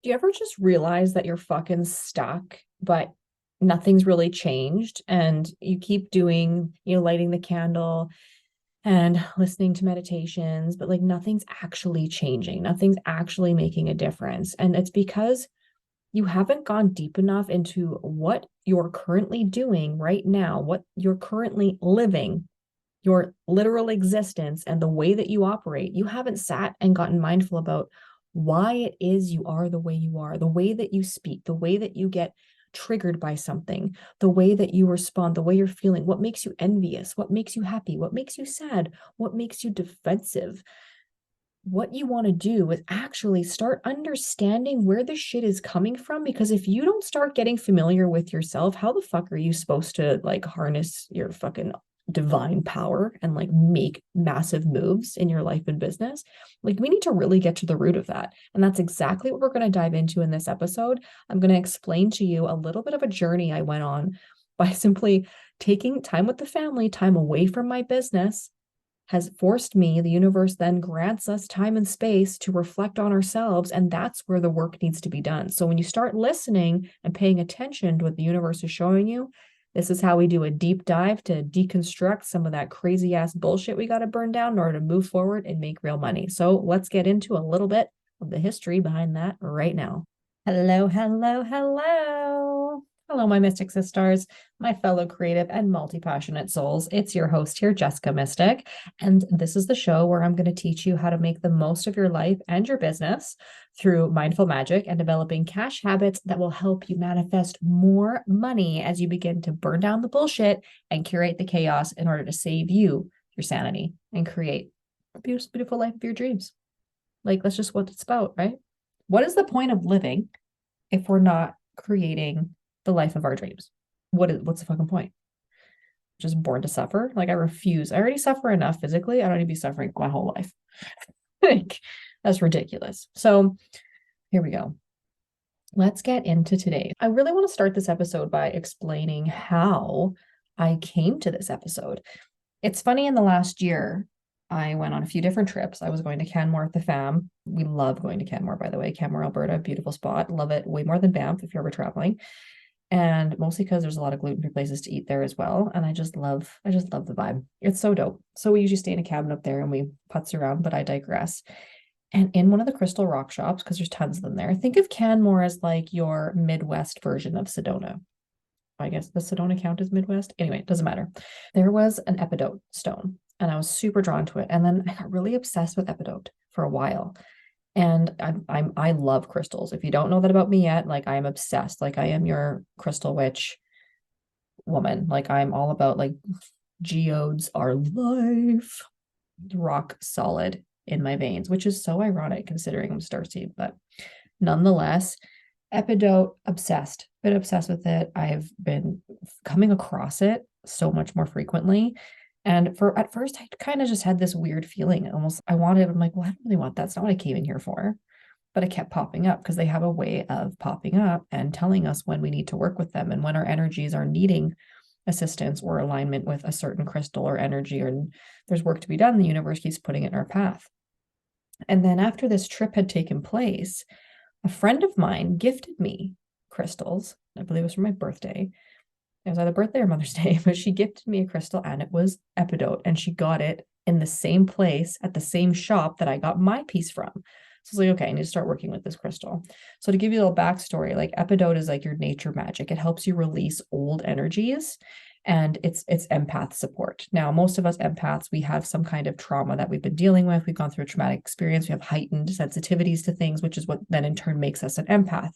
Do you ever just realize that you're fucking stuck, but nothing's really changed? And you keep doing, lighting the candle and listening to meditations, but like nothing's actually changing. Nothing's actually making a difference. And it's because you haven't gone deep enough into what you're currently doing right now, what you're currently living, your literal existence, and the way that you operate. You haven't sat and gotten mindful about why it is you are the way you are, the way that you speak, the way that you get triggered by something, the way that you respond, the way you're feeling, what makes you envious, what makes you happy, what makes you sad, what makes you defensive. What you want to do is actually start understanding where the shit is coming from. Because if you don't start getting familiar with yourself, how the fuck are you supposed to like harness your fucking divine power and like make massive moves in your life and business? Like, we need to really get to the root of that. And that's exactly what we're going to dive into in this episode. I'm going to explain to you a little bit of a journey I went on by simply taking time with the family, time away from my business, has forced me. The universe then grants us time and space to reflect on ourselves. And that's where the work needs to be done. So when you start listening and paying attention to what the universe is showing you, this is how we do a deep dive to deconstruct some of that crazy ass bullshit we got to burn down in order to move forward and make real money. So let's get into a little bit of the history behind that right now. Hello, hello, hello. Hello, my Mystic Sisters, my fellow creative and multi-passionate souls. It's your host here, Jessica Mystic, and this is the show where I'm going to teach you how to make the most of your life and your business through mindful magic and developing cash habits that will help you manifest more money as you begin to burn down the bullshit and curate the chaos in order to save you your sanity and create a beautiful, beautiful life of your dreams. Like, that's just what it's about, right? What is the point of living if we're not creating the life of our dreams? What's the fucking point? Just born to suffer? Like, I refuse. I already suffer enough physically. I don't need to be suffering my whole life. Like, that's ridiculous. So here we go. Let's get into today. I really want to start this episode by explaining how I came to this episode. It's funny, in the last year, I went on a few different trips. I was going to Canmore with the fam. We love going to Canmore, by the way. Canmore, Alberta, beautiful spot. Love it way more than Banff if you're ever traveling. And mostly because there's a lot of gluten-free places to eat there as well. And I just love the vibe. It's so dope. So we usually stay in a cabin up there and we putz around, but I digress. And in one of the crystal rock shops, because there's tons of them there, think of Canmore as like your Midwest version of Sedona. I guess the Sedona count as Midwest. Anyway, it doesn't matter. There was an epidote stone, and I was super drawn to it. And then I got really obsessed with epidote for a while. And I love crystals. If you don't know that about me yet, like, I am obsessed. Like, I am your crystal witch woman. Like, I'm all about like geodes are life, rock solid in my veins, which is so ironic considering I'm starseed, but nonetheless, epidote obsessed. Been obsessed with it. I've been coming across it so much more frequently. And for at first, I kind of just had this weird feeling. Almost, I wanted, I'm like, well, I don't really want that. That's not what I came in here for. But it kept popping up because they have a way of popping up and telling us when we need to work with them and when our energies are needing assistance or alignment with a certain crystal or energy, or there's work to be done. The universe keeps putting it in our path. And then after this trip had taken place, a friend of mine gifted me crystals. I believe it was for my birthday. It was either birthday or Mother's Day, but she gifted me a crystal and it was epidote. And she got it in the same place at the same shop that I got my piece from. So I was like, okay, I need to start working with this crystal. So to give you a little backstory, like, epidote is like your nature magic. It helps you release old energies, and it's empath support. Now, most of us empaths, we have some kind of trauma that we've been dealing with. We've gone through a traumatic experience. We have heightened sensitivities to things, which is what then in turn makes us an empath,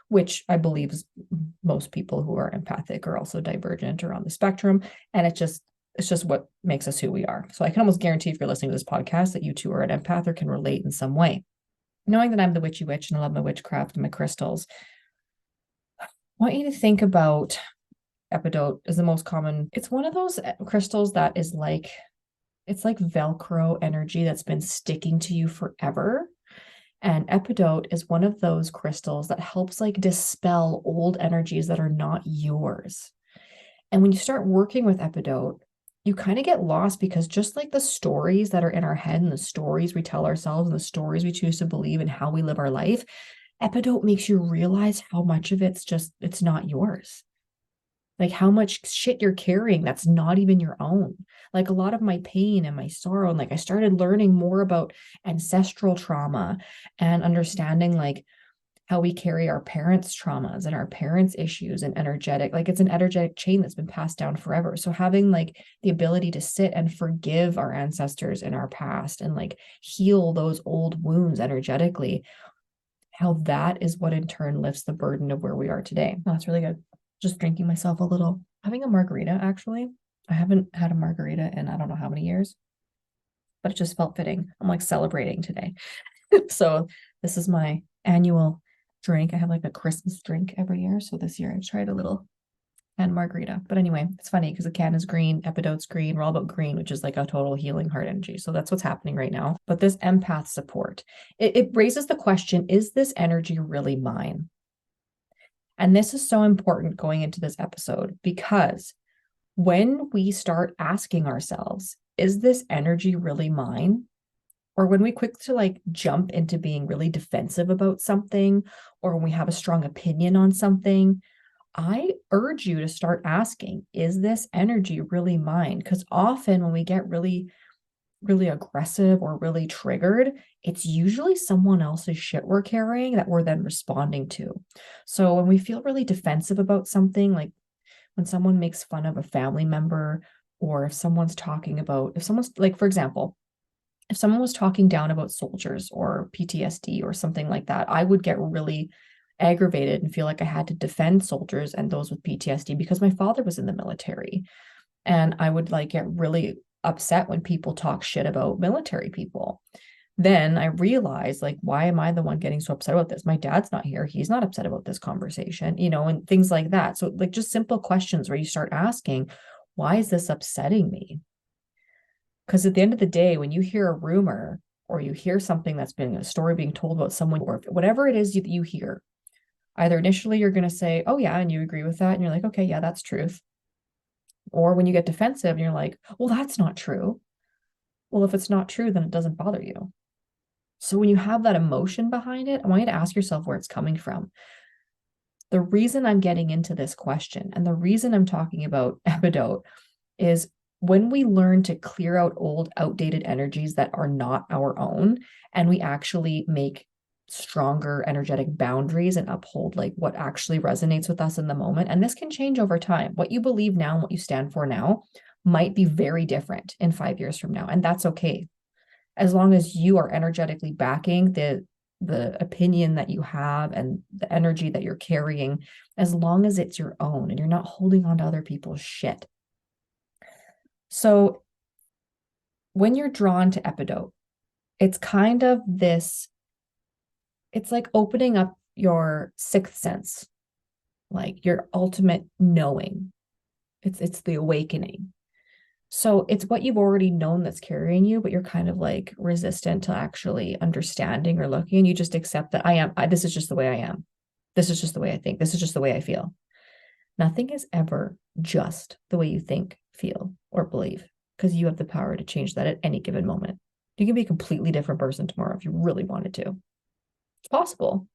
which I believe is most people who are empathic are also divergent or on the spectrum. And it's just what makes us who we are. So I can almost guarantee, if you're listening to this podcast, that you too are an empath or can relate in some way. Knowing that I'm the witchy witch and I love my witchcraft and my crystals, I want you to think about epidote as the most common. It's one of those crystals that is like, it's like Velcro energy that's been sticking to you forever. And epidote is one of those crystals that helps like dispel old energies that are not yours. And when you start working with epidote, you kind of get lost, because just like the stories that are in our head and the stories we tell ourselves and the stories we choose to believe and how we live our life, Epidote makes you realize how much of it's not yours. Like how much shit you're carrying that's not even your own. Like a lot of my pain and my sorrow, and like I started learning more about ancestral trauma and understanding like how we carry our parents' traumas and our parents' issues and energetic, like it's an energetic chain that's been passed down forever. So having like the ability to sit and forgive our ancestors in our past and like heal those old wounds energetically, how that is what in turn lifts the burden of where we are today. Oh, that's really good. Just drinking myself a little, having a margarita actually. I haven't had a margarita in I don't know how many years, but it just felt fitting. I'm like celebrating today. So this is my annual drink. I have like a Christmas drink every year. So this year I tried a little and margarita. But anyway, it's funny because the can is green, Epidote's green. We're all about green, which is like a total healing heart energy. So that's what's happening right now. But this empath support, it raises the question, is this energy really mine? And this is so important going into this episode because when we start asking ourselves, is this energy really mine? Or when we quick to like jump into being really defensive about something, or when we have a strong opinion on something, I urge you to start asking, is this energy really mine? Because often when we get really, really aggressive or really triggered, it's usually someone else's shit we're carrying that we're then responding to. So when we feel really defensive about something, like when someone makes fun of a family member, or if someone's talking about, if someone's like, for example, if someone was talking down about soldiers or PTSD or something like that, I would get really aggravated and feel like I had to defend soldiers and those with PTSD because my father was in the military. And I would like get really upset when people talk shit about military people. Then I realized, like, why am I the one getting so upset about this? My dad's not here. He's not upset about this conversation, and things like that. So, like, just simple questions where you start asking, why is this upsetting me? Because at the end of the day, when you hear a rumor or you hear something that's been a story being told about someone, or whatever it is you hear, either initially you're going to say, oh, yeah, and you agree with that. And you're like, okay, yeah, that's truth. Or when you get defensive and you're like, well, that's not true. Well, if it's not true, then it doesn't bother you. So when you have that emotion behind it, I want you to ask yourself where it's coming from. The reason I'm getting into this question and the reason I'm talking about epidote is when we learn to clear out old, outdated energies that are not our own, and we actually make stronger energetic boundaries and uphold like what actually resonates with us in the moment. And this can change over time. What you believe now and what you stand for now might be very different in 5 years from now. And that's okay. As long as you are energetically backing the opinion that you have and the energy that you're carrying, as long as it's your own and you're not holding on to other people's shit. So when you're drawn to epidote, it's kind of this, it's like opening up your sixth sense, like your ultimate knowing. It's the awakening. So it's what you've already known that's carrying you, but you're kind of like resistant to actually understanding or looking, and you just accept that this is just the way I am. This is just the way I think. This is just the way I feel. Nothing is ever just the way you think, feel, or believe, because you have the power to change that at any given moment. You can be a completely different person tomorrow if you really wanted to. It's possible.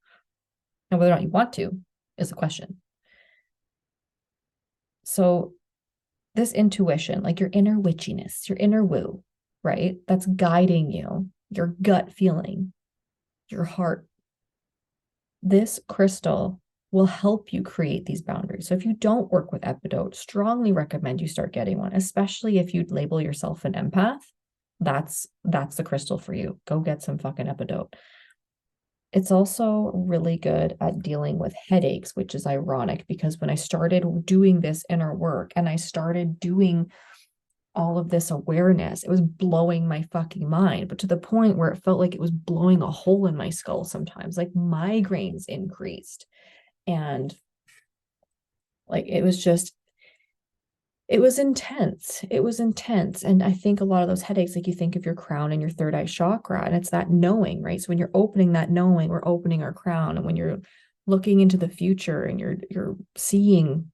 Now, whether or not you want to is the question. So this intuition, like your inner witchiness, your inner woo, right? That's guiding you, your gut feeling, your heart. This crystal will help you create these boundaries. So if you don't work with epidote, strongly recommend you start getting one, especially if you label yourself an empath. That's the crystal for you. Go get some fucking epidote. It's also really good at dealing with headaches, which is ironic because when I started doing this inner work and I started doing all of this awareness, it was blowing my fucking mind, but to the point where it felt like it was blowing a hole in my skull sometimes, like migraines increased. And like it was intense. It was intense. And I think a lot of those headaches, like you think of your crown and your third eye chakra, and it's that knowing, right? So when you're opening that knowing, we're opening our crown. And when you're looking into the future and you're seeing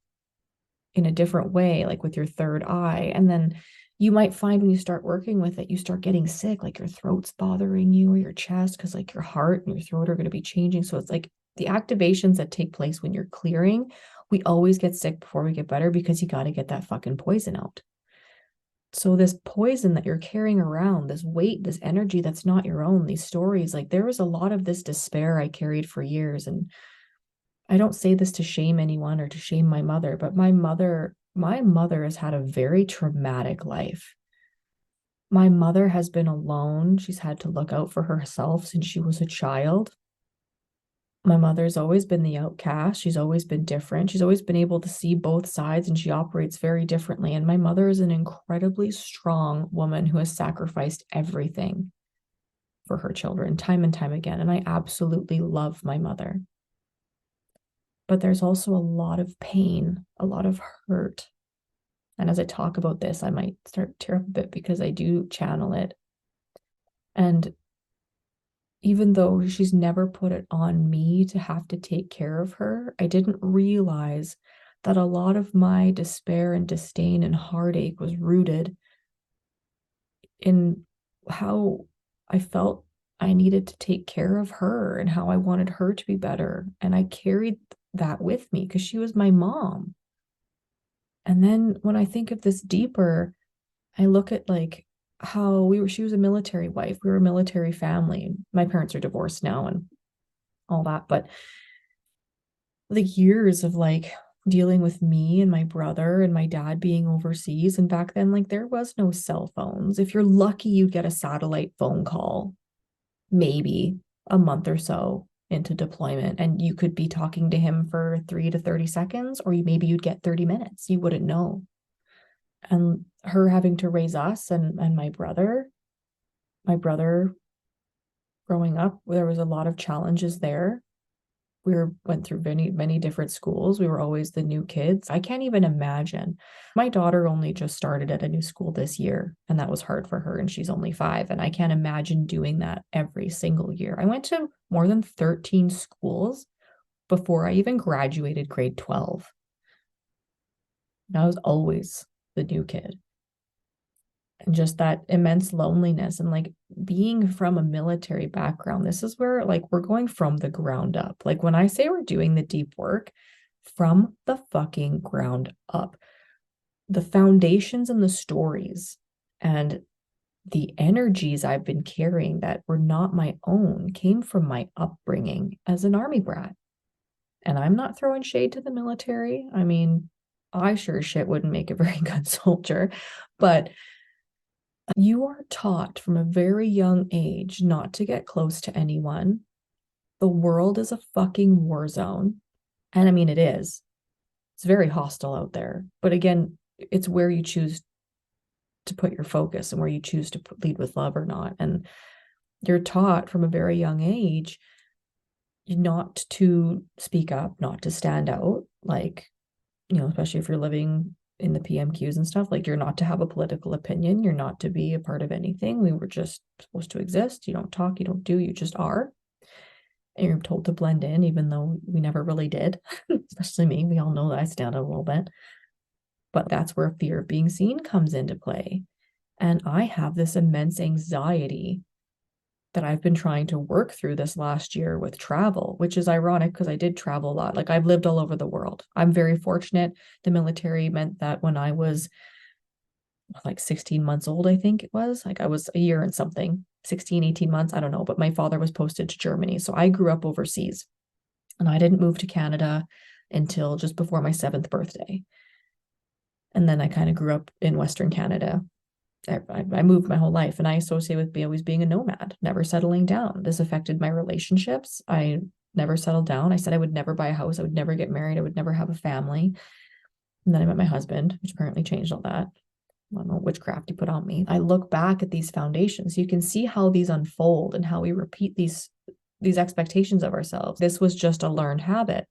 in a different way, like with your third eye, and then you might find when you start working with it, you start getting sick, like your throat's bothering you or your chest, because like your heart and your throat are going to be changing. So it's like The activations that take place when you're clearing, we always get sick before we get better because you got to get that fucking poison out. So this poison that you're carrying around, this weight, this energy that's not your own, these stories, like there was a lot of this despair I carried for years. And I don't say this to shame anyone or to shame my mother, but my mother has had a very traumatic life. My mother has been alone. She's had to look out for herself since she was a child. My mother's always been the outcast. She's always been different. She's always been able to see both sides and she operates very differently. And my mother is an incredibly strong woman who has sacrificed everything for her children time and time again. And I absolutely love my mother. But there's also a lot of pain, a lot of hurt. And as I talk about this, I might start to tear up a bit because I do channel it. And even though she's never put it on me to have to take care of her, I didn't realize that a lot of my despair and disdain and heartache was rooted in how I felt I needed to take care of her and how I wanted her to be better. And I carried that with me because she was my mom. And then when I think of this deeper, I look at like how she was a military wife. We were a military family. My parents are divorced now and all that. But the years of like dealing with me and my brother and my dad being overseas. And back then, like there was no cell phones. If you're lucky, you'd get a satellite phone call, maybe a month or so into deployment. And you could be talking to him for 3 to 30 seconds, or maybe you'd get 30 minutes. You wouldn't know. And her having to raise us and my brother growing up, there was a lot of challenges there. Went through many different schools. We were always the new kids. I can't even imagine. My daughter only just started at a new school this year, and that was hard for her, and she's only 5. And I can't imagine doing that every single year. I went to more than 13 schools before I even graduated grade 12. I was always the new kid. And just that immense loneliness and like being from a military background, this is where like we're going from the ground up. Like when I say we're doing the deep work, from the fucking ground up, the foundations and the stories and the energies I've been carrying that were not my own came from my upbringing as an army brat. And I'm not throwing shade to the military. I mean, I sure as shit wouldn't make a very good soldier, but you are taught from a very young age not to get close to anyone. The world is a fucking war zone. And I mean, it is. It's very hostile out there. But again, it's where you choose to put your focus and where you choose to lead with love or not. And you're taught from a very young age not to speak up, not to stand out. Like, especially if you're living in the PMQs and stuff, like you're not to have a political opinion, you're not to be a part of anything. We were just supposed to exist. You don't talk, you don't do, you just are. And you're told to blend in, even though we never really did. Especially me. We all know that I stand out a little bit. But that's where fear of being seen comes into play. And I have this immense anxiety that I've been trying to work through this last year with travel, which is ironic because I did travel a lot. Like I've lived all over the world. I'm very fortunate. The military meant that when I was like 16 months old, I think it was, like I was a year and something, 16, 18 months, I don't know, but my father was posted to Germany. So I grew up overseas and I didn't move to Canada until just before my 7th birthday. And then I kind of grew up in Western Canada. I moved my whole life and I associate with always being a nomad, never settling down. This affected my relationships. I never settled down. I said I would never buy a house. I would never get married. I would never have a family. And then I met my husband, which apparently changed all that. I don't know witchcraft he put on me. I look back at these foundations. You can see how these unfold and how we repeat these expectations of ourselves. This was just a learned habit.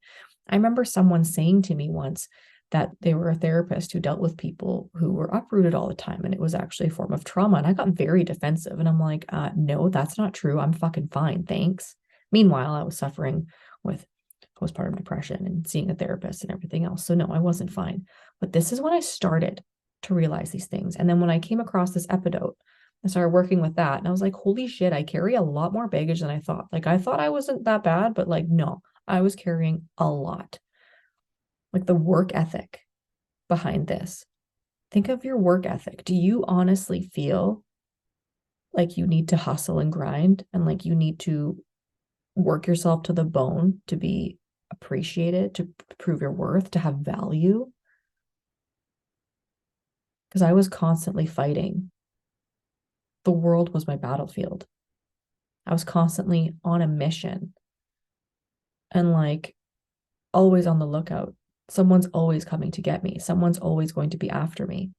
I remember someone saying to me once, that they were a therapist who dealt with people who were uprooted all the time. And it was actually a form of trauma. And I got very defensive. And I'm like, no, that's not true. I'm fucking fine. Thanks. Meanwhile, I was suffering with postpartum depression and seeing a therapist and everything else. So no, I wasn't fine. But this is when I started to realize these things. And then when I came across this epidote, I started working with that. And I was like, holy shit, I carry a lot more baggage than I thought. Like I thought I wasn't that bad, but like, no, I was carrying a lot, like the work ethic behind this. Think of your work ethic. Do you honestly feel like you need to hustle and grind and like you need to work yourself to the bone to be appreciated, to prove your worth, to have value? Because I was constantly fighting. The world was my battlefield. I was constantly on a mission and like always on the lookout. Someone's always coming to get me. Someone's always going to be after me.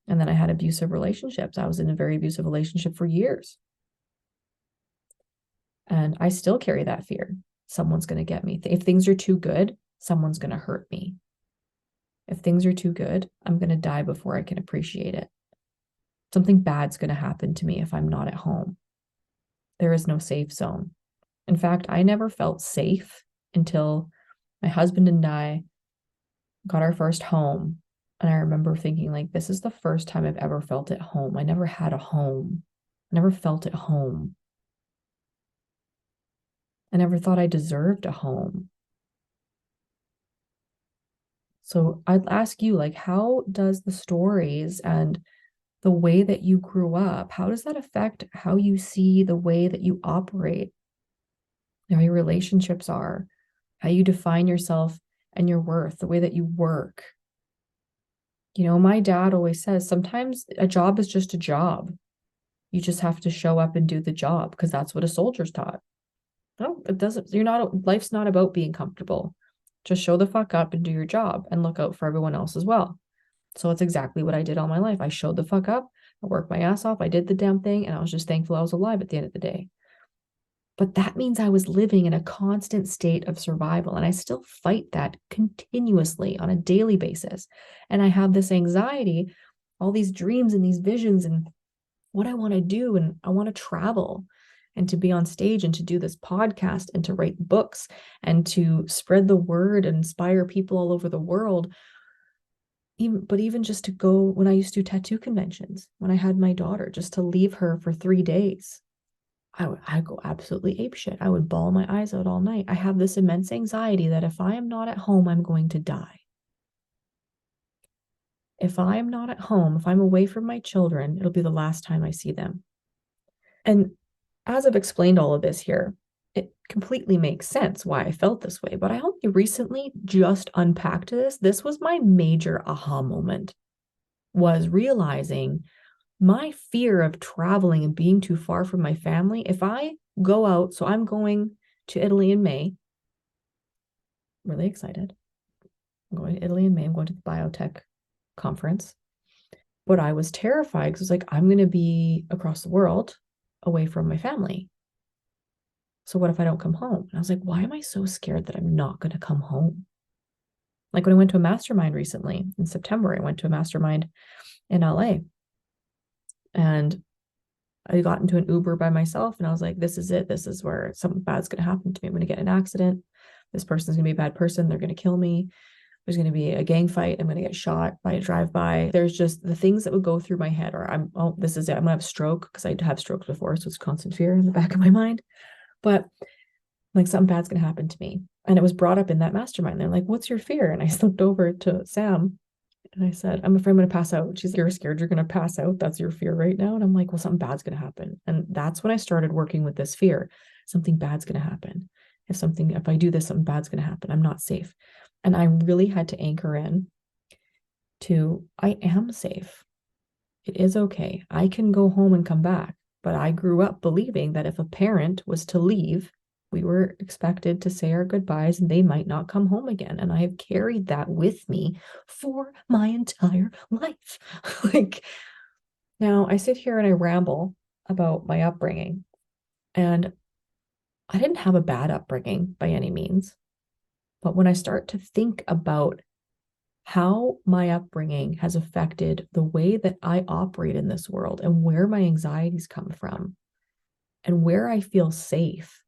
And then I had abusive relationships. I was in a very abusive relationship for years. And I still carry that fear. Someone's going to get me. If things are too good, someone's going to hurt me. If things are too good, I'm going to die before I can appreciate it. Something bad's going to happen to me if I'm not at home. There is no safe zone. In fact, I never felt safe until my husband and I got our first home. And I remember thinking, like, this is the first time I've ever felt at home. I never had a home. I never felt at home. I never thought I deserved a home. So I'd ask you, like, how does the stories and the way that you grew up, how does that affect how you see the way that you operate, how your relationships are, how you define yourself and your worth, the way that you work? You know, my dad always says sometimes a job is just a job. You just have to show up and do the job because that's what a soldier's taught. No, it doesn't. You're not, life's not about being comfortable. Just show the fuck up and do your job and look out for everyone else as well. So it's exactly what I did all my life. I showed the fuck up. I worked my ass off. I did the damn thing. And I was just thankful I was alive at the end of the day. But that means I was living in a constant state of survival. And I still fight that continuously on a daily basis. And I have this anxiety, all these dreams and these visions and what I want to do. And I want to travel and to be on stage and to do this podcast and to write books and to spread the word and inspire people all over the world. Even just to go, when I used to do tattoo conventions, when I had my daughter, just to leave her for 3 days, I go absolutely apeshit. I would bawl my eyes out all night. I have this immense anxiety that if I am not at home, I'm going to die. If I am not at home, if I'm away from my children, it'll be the last time I see them. And as I've explained all of this here, it completely makes sense why I felt this way. But I only recently just unpacked this. This was my major aha moment, was realizing my fear of traveling and being too far from my family. If I go out, so I'm going to Italy in May, really excited. I'm going to Italy in May. I'm going to the biotech conference. But I was terrified because I was like, I'm going to be across the world away from my family. So what if I don't come home? And I was like, why am I so scared that I'm not going to come home? Like when I went to a mastermind recently in September, I went to a mastermind in LA and I got into an Uber by myself and I was like, this is it. This is where something bad's going to happen to me. I'm going to get in an accident. This person's going to be a bad person. They're going to kill me. There's going to be a gang fight. I'm going to get shot by a drive-by. There's just the things that would go through my head are oh, this is it. I'm going to have a stroke because I have strokes before. So it's constant fear in the back of my mind. But like something bad's going to happen to me. And it was brought up in that mastermind. They're like, what's your fear? And I looked over to Sam and I said, I'm afraid I'm going to pass out. She's like, you're scared you're going to pass out. That's your fear right now. And I'm like, well, something bad's going to happen. And that's when I started working with this fear. Something bad's going to happen. If I do this, something bad's going to happen. I'm not safe. And I really had to anchor in to, I am safe. It is okay. I can go home and come back. But I grew up believing that if a parent was to leave, we were expected to say our goodbyes and they might not come home again. And I have carried that with me for my entire life. Like now I sit here and I ramble about my upbringing. And I didn't have a bad upbringing by any means. But when I start to think about how my upbringing has affected the way that I operate in this world and where my anxieties come from and where I feel safe,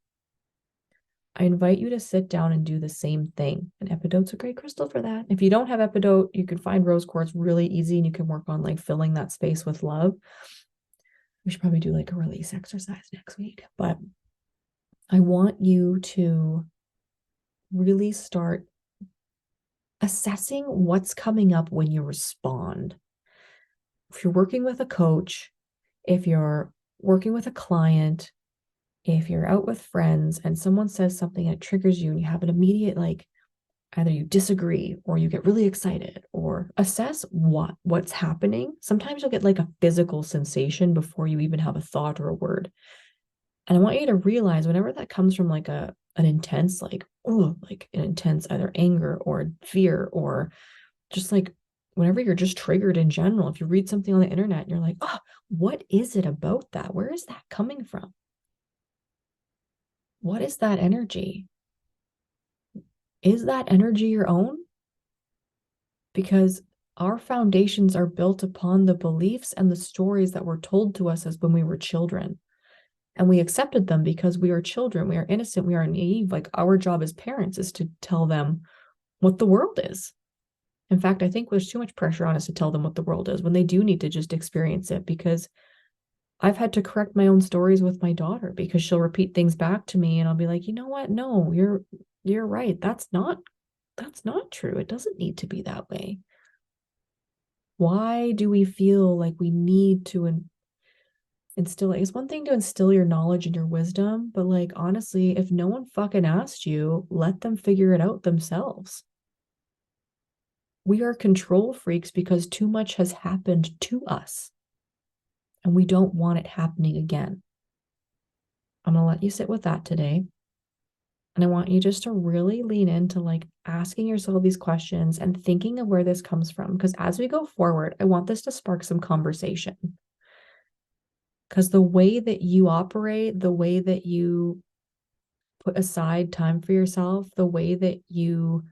I invite you to sit down and do the same thing. And epidote's a great crystal for that. If you don't have epidote, you can find rose quartz really easy and you can work on like filling that space with love. We should probably do like a release exercise next week. But I want you to really start assessing what's coming up when you respond. If you're working with a coach, if you're working with a client, if you're out with friends and someone says something that triggers you and you have an immediate, like, either you disagree or you get really excited, or assess what's happening. Sometimes you'll get like a physical sensation before you even have a thought or a word. And I want you to realize whenever that comes from like an intense, like, oh, like an intense either anger or fear, or just like whenever you're just triggered in general, if you read something on the internet and you're like, oh, what is it about that? Where is that coming from? What is that energy? Is that energy your own? Because our foundations are built upon the beliefs and the stories that were told to us as when we were children. And we accepted them because we are children, we are innocent, we are naive. Like, our job as parents is to tell them what the world is. In fact, I think there's too much pressure on us to tell them what the world is when they do need to just experience it. Because I've had to correct my own stories with my daughter because she'll repeat things back to me and I'll be like, you know what? No, you're right. That's not true. It doesn't need to be that way. Why do we feel like we need to instill it? It's one thing to instill your knowledge and your wisdom, but like, honestly, if no one fucking asked you, let them figure it out themselves. We are control freaks because too much has happened to us and we don't want it happening again. I'm going to let you sit with that today. And I want you just to really lean into like asking yourself these questions and thinking of where this comes from. Because as we go forward, I want this to spark some conversation. Because the way that you operate, the way that you put aside time for yourself, the way that you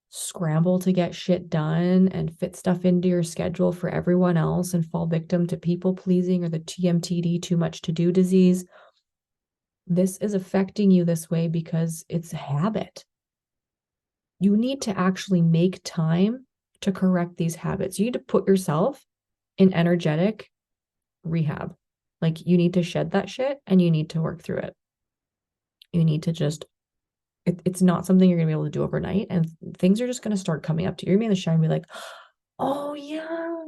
scramble to get shit done and fit stuff into your schedule for everyone else and fall victim to people pleasing or the TMTD, too much to do disease, this is affecting you this way because it's a habit. You need to actually make time to correct these habits. You need to put yourself in energetic rehab. Like, you need to shed that shit and you need to work through it. You need to just, it's not something you're going to be able to do overnight. And things are just going to start coming up to you. You're going to be in the shower and be like, oh, yeah.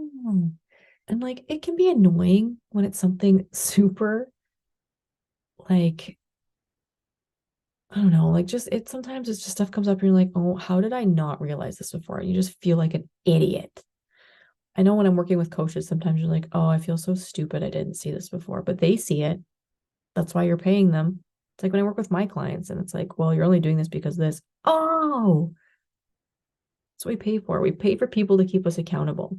And like, it can be annoying when it's something super, like, I don't know, like, just it sometimes it's just stuff comes up and you're like, oh, how did I not realize this before? And you just feel like an idiot. I know when I'm working with coaches, sometimes you're like, oh, I feel so stupid. I didn't see this before, but they see it. That's why you're paying them. It's like when I work with my clients and it's like, well, you're only doing this because of this. Oh, that's what we pay for. We pay for people to keep us accountable.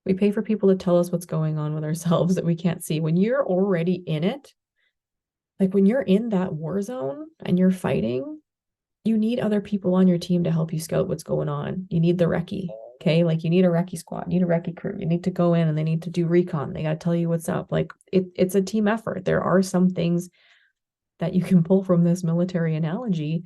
We pay for people to tell us what's going on with ourselves that we can't see. When you're already in it, like when you're in that war zone and you're fighting, you need other people on your team to help you scout what's going on. You need the recce. Okay. Like, you need a recce squad, you need a recce crew. You need to go in and they need to do recon. They got to tell you what's up. Like, it's a team effort. There are some things that you can pull from this military analogy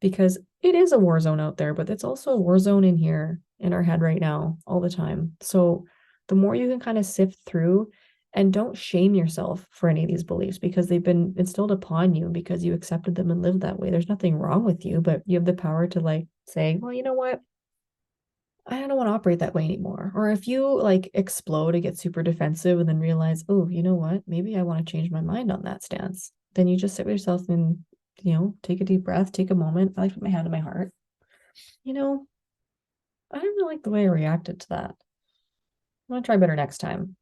because it is a war zone out there, but it's also a war zone in here in our head right now all the time. So the more you can kind of sift through, and don't shame yourself for any of these beliefs because they've been instilled upon you because you accepted them and lived that way. There's nothing wrong with you, but you have the power to like say, well, you know what? I don't want to operate that way anymore. Or if you like explode and get super defensive and then realize, oh, you know what? Maybe I want to change my mind on that stance. Then you just sit with yourself and, take a deep breath, take a moment. I like to put my hand on my heart. You know, I don't really like the way I reacted to that. I'm gonna try better next time.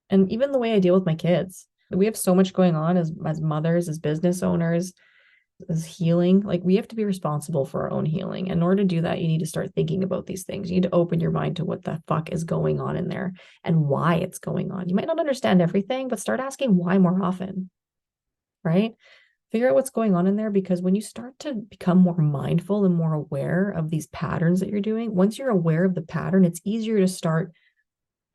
And even the way I deal with my kids. We have so much going on as mothers, as business owners, as healing. Like, we have to be responsible for our own healing. In order to do that, you need to start thinking about these things. You need to open your mind to what the fuck is going on in there and why it's going on. You might not understand everything, but start asking why more often, right? Figure out what's going on in there, because when you start to become more mindful and more aware of these patterns that you're doing, once you're aware of the pattern, it's easier to start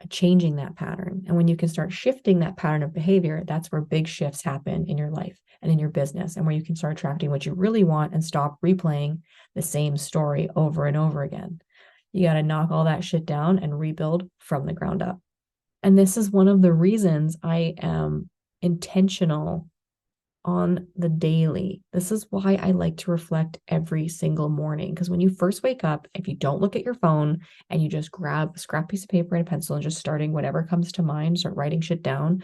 changing that pattern. And when you can start shifting that pattern of behavior, that's where big shifts happen in your life and in your business, and where you can start attracting what you really want and stop replaying the same story over and over again. You got to knock all that shit down and rebuild from the ground up. And this is one of the reasons I am intentional on the daily. This is why I like to reflect every single morning. Because when you first wake up, if you don't look at your phone and you just grab a scrap piece of paper and a pencil and just starting whatever comes to mind, start writing shit down,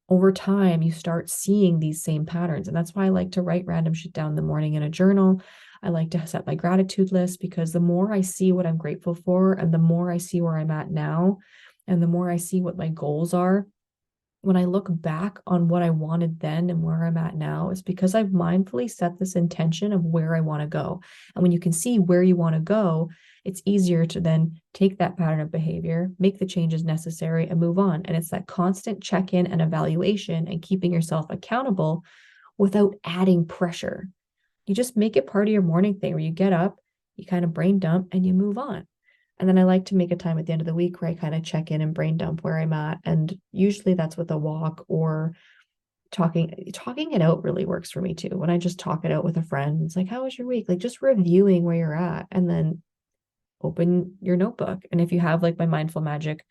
over time you start seeing these same patterns. And that's why I like to write random shit down in the morning in a journal. I like to set my gratitude list, because the more I see what I'm grateful for and the more I see where I'm at now and the more I see what my goals are, when I look back on what I wanted then and where I'm at now, it's because I've mindfully set this intention of where I want to go. And when you can see where you want to go, it's easier to then take that pattern of behavior, make the changes necessary, and move on. And it's that constant check in and evaluation and keeping yourself accountable without adding pressure. You just make it part of your morning thing where you get up, you kind of brain dump, and you move on. And then I like to make a time at the end of the week where I kind of check in and brain dump where I'm at. And usually that's with a walk or talking it out really works for me too. When I just talk it out with a friend, it's like, how was your week? Like just reviewing where you're at, and then open your notebook. And if you have like my Mindful Magic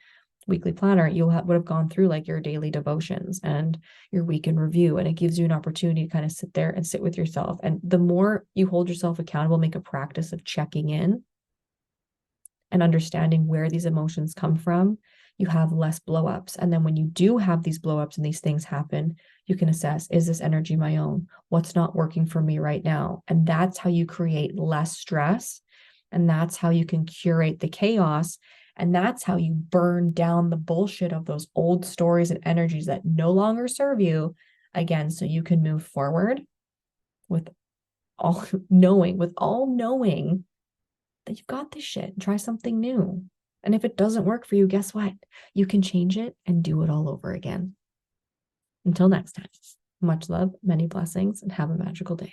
weekly planner, would have gone through like your daily devotions and your week in review. And it gives you an opportunity to kind of sit there and sit with yourself. And the more you hold yourself accountable, make a practice of checking in and understanding where these emotions come from, you have less blowups. And then when you do have these blowups and these things happen, you can assess, is this energy my own? What's not working for me right now? And that's how you create less stress. And that's how you can curate the chaos. And that's how you burn down the bullshit of those old stories and energies that no longer serve you, again, so you can move forward with all knowing that you've got this shit and try something new. And if it doesn't work for you, guess what? You can change it and do it all over again. Until next time, much love, many blessings, and have a magical day.